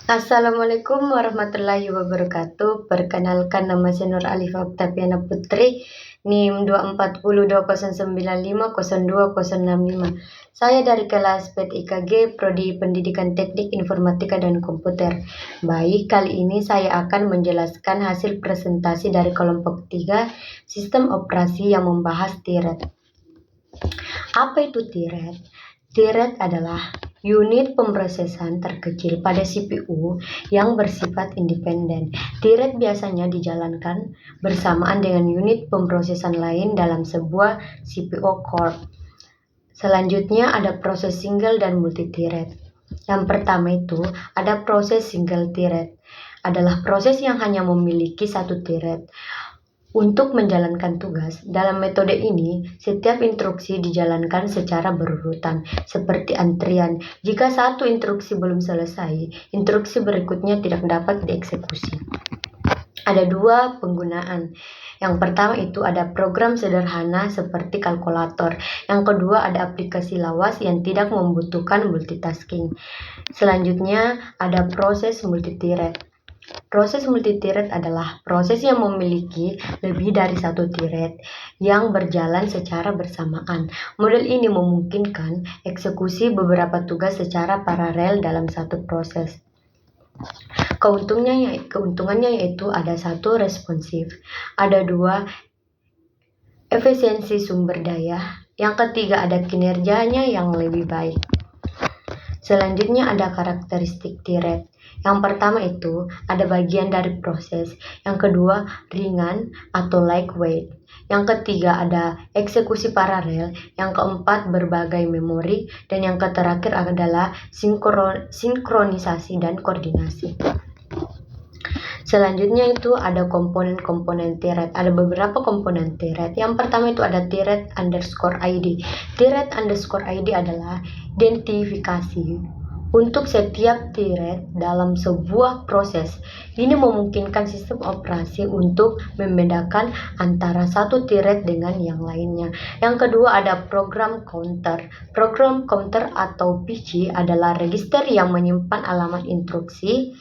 Assalamualaikum warahmatullahi wabarakatuh. Perkenalkan, nama saya Nur Alifah Oktaviana Putri, NIM 24020950265. Saya dari kelas PET-IKG, Prodi Pendidikan Teknik Informatika dan Komputer. Baik, kali ini saya akan menjelaskan hasil presentasi dari kelompok 3, Sistem Operasi, yang membahas TIRET. Apa itu TIRET? TIRET adalah unit pemrosesan terkecil pada CPU yang bersifat independen. TIRET biasanya dijalankan bersamaan dengan unit pemrosesan lain dalam sebuah CPU core. Selanjutnya ada proses single dan multi TIRET. Yang pertama itu ada proses single TIRET. Adalah proses yang hanya memiliki satu TIRET. Untuk menjalankan tugas, dalam metode ini, setiap instruksi dijalankan secara berurutan, seperti antrian. Jika satu instruksi belum selesai, instruksi berikutnya tidak dapat dieksekusi. Ada dua penggunaan. Yang pertama itu ada program sederhana seperti kalkulator. Yang kedua ada aplikasi lawas yang tidak membutuhkan multitasking. Selanjutnya ada proses multi-thread. Proses multi-thread adalah proses yang memiliki lebih dari satu thread yang berjalan secara bersamaan. Model ini memungkinkan eksekusi beberapa tugas secara paralel dalam satu proses. Keuntungannya yaitu ada satu, responsif, ada dua, efisiensi sumber daya, yang ketiga ada kinerjanya yang lebih baik. Selanjutnya ada karakteristik TIRET. Yang pertama itu ada bagian dari proses. Yang kedua ringan atau lightweight. Yang ketiga ada eksekusi paralel. Yang keempat berbagai memori. Dan yang terakhir adalah sinkronisasi dan koordinasi. Selanjutnya itu ada komponen-komponen TIRET. Ada beberapa komponen TIRET. Yang pertama itu ada TIRET_ID. TIRET_ID adalah identifikasi untuk setiap TIRET dalam sebuah proses. Ini memungkinkan sistem operasi untuk membedakan antara satu TIRET dengan yang lainnya. Yang kedua ada program counter. Program counter atau PC adalah register yang menyimpan alamat instruksi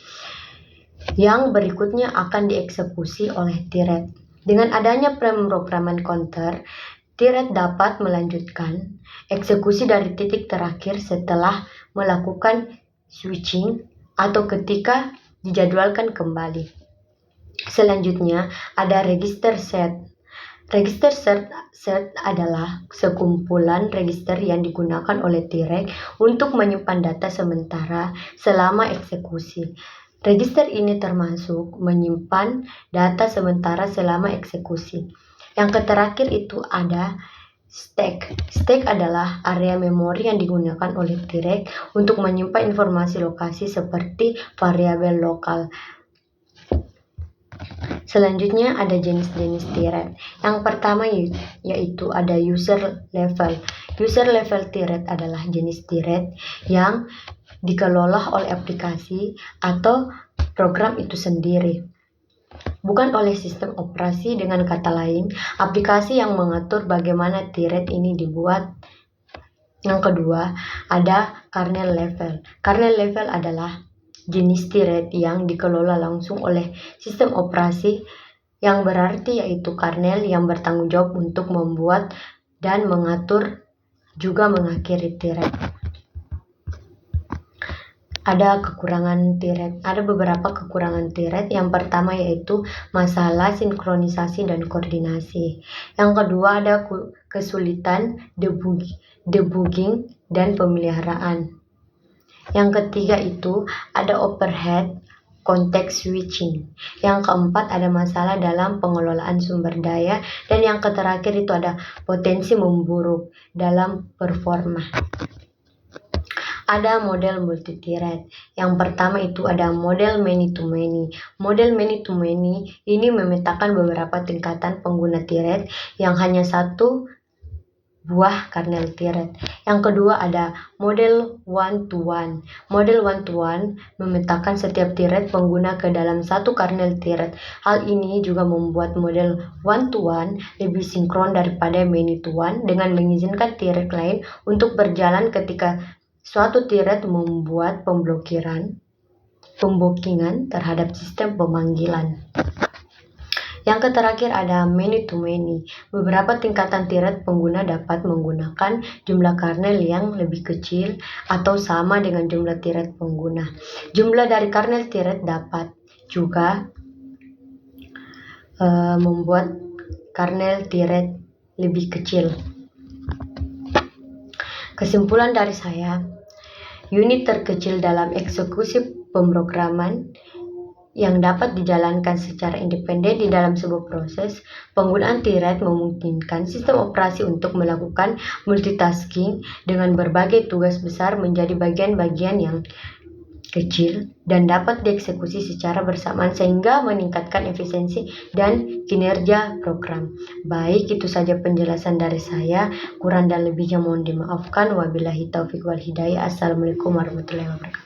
yang berikutnya akan dieksekusi oleh TIRET. Dengan adanya pemrograman counter, TIRET dapat melanjutkan eksekusi dari titik terakhir setelah melakukan switching atau ketika dijadwalkan kembali. Selanjutnya ada register set. Register set adalah sekumpulan register yang digunakan oleh TIRET untuk menyimpan data sementara selama eksekusi. Register ini termasuk menyimpan data sementara selama eksekusi. Yang terakhir itu ada stack. Stack adalah area memori yang digunakan oleh TIRET untuk menyimpan informasi lokasi seperti variabel lokal. Selanjutnya ada jenis-jenis TIRET. Yang pertama yaitu ada user level. User level TIRET adalah jenis TIRET yang dikelola oleh aplikasi atau program itu sendiri, bukan oleh sistem operasi. Dengan kata lain, aplikasi yang mengatur bagaimana TIRET ini dibuat. Yang kedua, ada kernel level. Kernel level adalah jenis TIRET yang dikelola langsung oleh sistem operasi, yang berarti yaitu kernel yang bertanggung jawab untuk membuat dan mengatur juga mengakhiri TIRET. Ada kekurangan TIRET. Ada beberapa kekurangan TIRET. Yang pertama yaitu masalah sinkronisasi dan koordinasi. Yang kedua ada kesulitan debugging dan pemeliharaan. Yang ketiga itu ada overhead context switching. Yang keempat ada masalah dalam pengelolaan sumber daya. Dan yang terakhir itu ada potensi memburuk dalam performa. Ada model multi-thread. Yang pertama itu ada model many-to-many. Model many-to-many ini memetakan beberapa tingkatan pengguna TIRET yang hanya satu buah kernel TIRET. Yang kedua ada model one-to-one. Model one-to-one memetakan setiap TIRET pengguna ke dalam satu kernel TIRET. Hal ini juga membuat model one-to-one lebih sinkron daripada many-to-one dengan mengizinkan TIRET lain untuk berjalan ketika suatu TIRET membuat pemblokiran pembokingan terhadap sistem pemanggilan. Yang terakhir ada many to many. Beberapa tingkatan thread pengguna dapat menggunakan jumlah kernel yang lebih kecil atau sama dengan jumlah thread pengguna. Jumlah dari kernel thread dapat juga membuat kernel thread lebih kecil. Kesimpulan dari saya, unit terkecil dalam eksekusi pemrograman yang dapat dijalankan secara independen di dalam sebuah proses. Penggunaan thread memungkinkan sistem operasi untuk melakukan multitasking dengan berbagai tugas besar menjadi bagian-bagian yang kecil dan dapat dieksekusi secara bersamaan sehingga meningkatkan efisiensi dan kinerja program. Baik, itu saja penjelasan dari saya. Kurang dan lebihnya mohon dimaafkan. Wabillahi taufiq wal hidayah. Assalamualaikum warahmatullahi wabarakatuh.